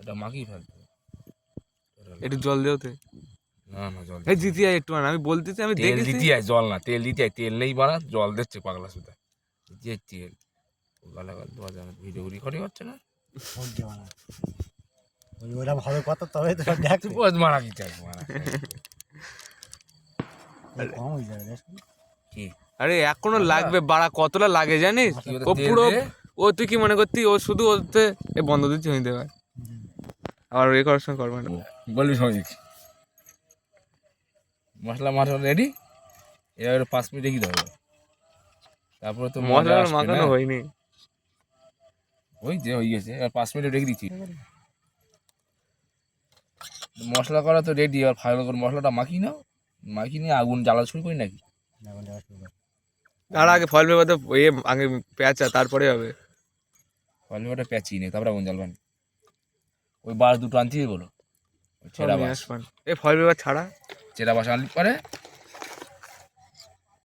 এটা মাখিয়ে ফেলতে একটু জল দেওতে না না জল এই দিতে আয় একটু, আমি বলতেছি আমি তেল দেখেছি। দিতে আয়, জল না তেল দিতে আয়, তেল নেই বানা, জল দিচ্ছে পাগলা সুতা যে তেল গালাগাল দেওয়া যাবে, ভিডিও রেকর্ডিং হচ্ছে না, ওটা ভালো কথা, তবে তো দেখ পোজ মারা কি চাই মারা কম হয়ে যাবে কি আরে এখনো লাগবে বাড়া, কতটা লাগে জানিস? কি ওটা ও তেল পুরো দে? ও তুই কি মনে করতি ও শুধু ওতে এ বন্ধ দিচ্ছি হয়ে দেবে আর রেকর্ডশন করবে না। বলবি সমিক মশলা মাঠা রেডি, এবার 5 মিনিট রেখে দেবো, তারপরে তো মজা মশলা আসবে না। মাখানো হয়নি। ওই যে হয়ে গেছে, এবার 5 মিনিট রেখে দিচ্ছি, মশলা করা তো রেডি। এবার ভালো করে মশলাটা মাখিয়ে নাও, মাখিয়ে নিয়ে আগুন জ্বালা শুরু করি নাকি? তার আগে ফল পেপারতে এ আগে পেঁচা তারপরে হবে। ফল পেপারটা পেঁচিয়ে নে, তারপরে আগুন জ্বালবানি। ওই বাঁশ দুটো আনতে বলো, সব নিয়ে আসবেন। এই ফল পেপার ছাড়া চেরা বাঁশ আনলি পরে